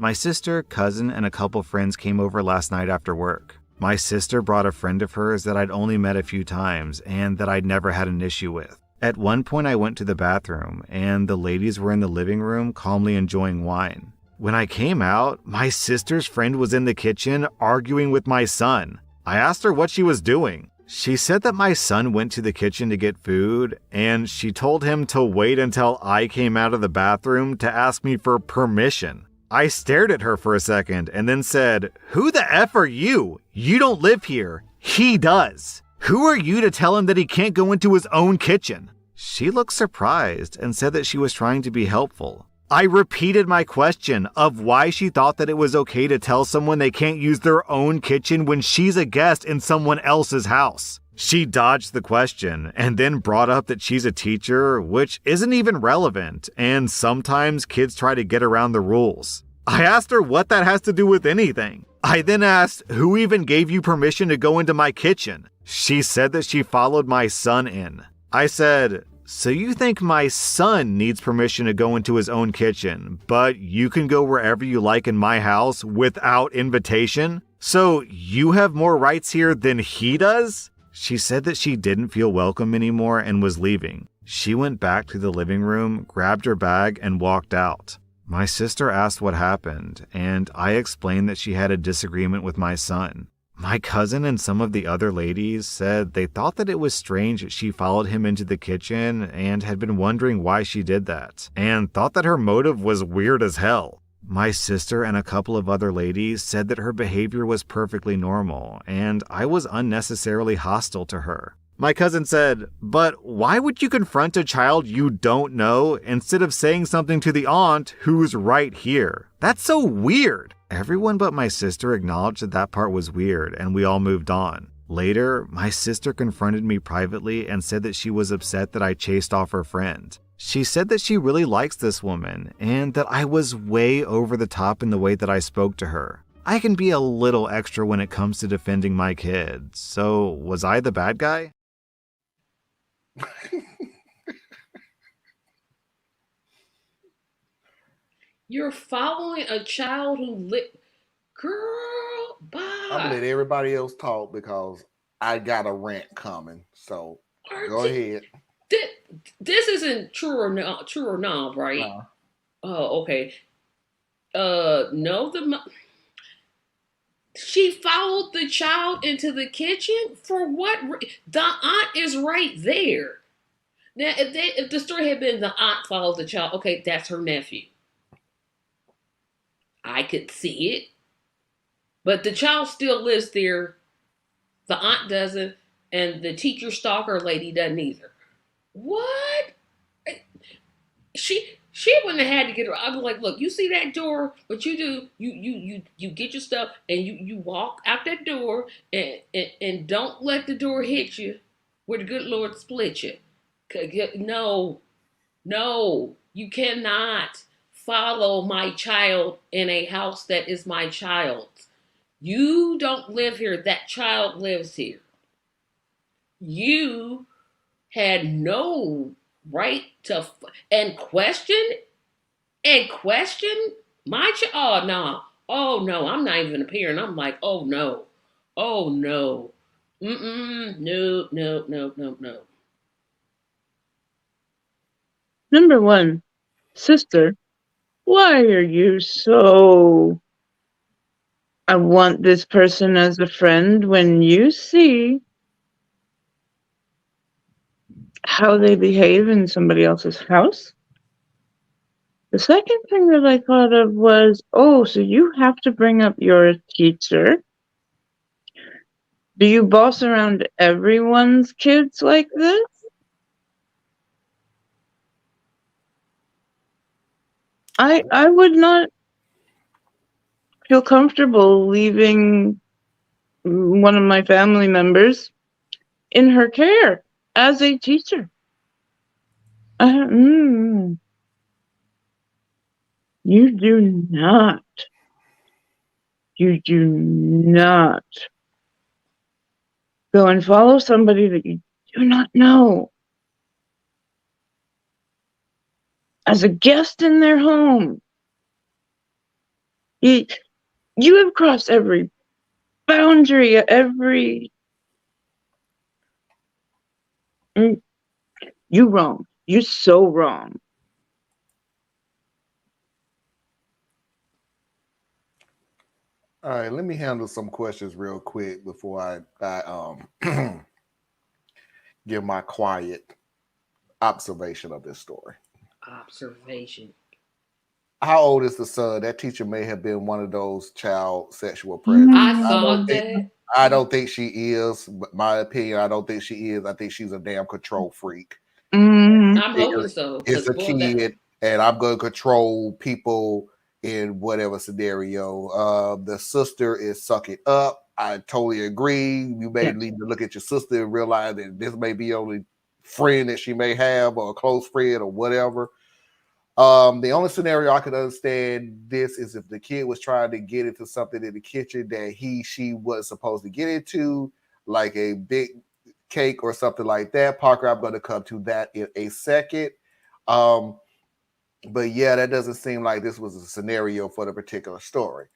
My sister, cousin, and a couple friends came over last night after work. My sister brought a friend of hers that I'd only met a few times and that I'd never had an issue with. At one point I went to the bathroom and the ladies were in the living room calmly enjoying wine. When I came out, my sister's friend was in the kitchen arguing with my son. I asked her what she was doing. She said that my son went to the kitchen to get food, and she told him to wait until I came out of the bathroom to ask me for permission. I stared at her for a second and then said, "Who the F are you? You don't live here. He does. Who are you to tell him that he can't go into his own kitchen?" She looked surprised and said that she was trying to be helpful. I repeated my question of why she thought that it was okay to tell someone they can't use their own kitchen when she's a guest in someone else's house. She dodged the question and then brought up that she's a teacher, which isn't even relevant, and sometimes kids try to get around the rules. I asked her what that has to do with anything. I then asked, "Who even gave you permission to go into my kitchen?" She said that she followed my son in. I said, "So you think my son needs permission to go into his own kitchen, but you can go wherever you like in my house without invitation? So you have more rights here than he does?" She said that she didn't feel welcome anymore and was leaving. She went back to the living room, grabbed her bag, and walked out. My sister asked what happened, and I explained that she had a disagreement with my son. My cousin and some of the other ladies said they thought that it was strange she followed him into the kitchen and had been wondering why she did that, and thought that her motive was weird as hell. My sister and a couple of other ladies said that her behavior was perfectly normal, and I was unnecessarily hostile to her. My cousin said, "But why would you confront a child you don't know instead of saying something to the aunt who's right here? That's so weird." Everyone but my sister acknowledged that that part was weird, and we all moved on. Later, my sister confronted me privately and said that she was upset that I chased off her friend. She said that she really likes this woman, and that I was way over the top in the way that I spoke to her. I can be a little extra when it comes to defending my kids, so was I the bad guy? You're following a child who Girl, I'm gonna bye. let everybody else talk because I got a rant coming. So go ahead. This isn't true or not, right? Oh, okay. No, she followed the child into the kitchen for what? The aunt is right there. Now, if the story had been the aunt follows the child, okay, that's her nephew. I could see it, but the child still lives there. The aunt doesn't, and the teacher stalker lady doesn't either. What? She wouldn't have had to get her. I'd be like, look, you see that door? What you do? You get your stuff and you walk out that door and don't let the door hit you, where the good Lord split you. No, no, you cannot follow my child in a house that is my child's. You don't live here. That child lives here. You had no right to and question my child. Oh no, oh no, I'm not even a parent. I'm like, oh no, oh no, no, no, no, no, no. Number one, sister, why are you so I want this person as a friend when you see how they behave in somebody else's house? The second thing that I thought of was, oh, so you have to bring up your teacher. Do you boss around everyone's kids like this? I would not feel comfortable leaving one of my family members in her care as a teacher. You do not go and follow somebody that you do not know as a guest in their home. You have crossed every boundary, every. You wrong. You so wrong. All right, let me handle some questions real quick before I give my quiet observation of this story. Observation. How old is the son? That teacher may have been one of those child sexual predators. I thought that. I don't think she is. But my opinion, I don't think she is. I think she's a damn control freak. Mm-hmm. I'm hoping so. It's 'cause a boy, kid, and I'm going to control people in whatever scenario. The sister is suck it up. I totally agree. You may Yes. need to look at your sister and realize that this may be the only friend that she may have, or a close friend, or whatever. The only scenario I could understand this is if the kid was trying to get into something in the kitchen that she was supposed to get into, like a big cake or something like that. Parker, I'm going to come to that in a second. But yeah, that doesn't seem like this was a scenario for the particular story.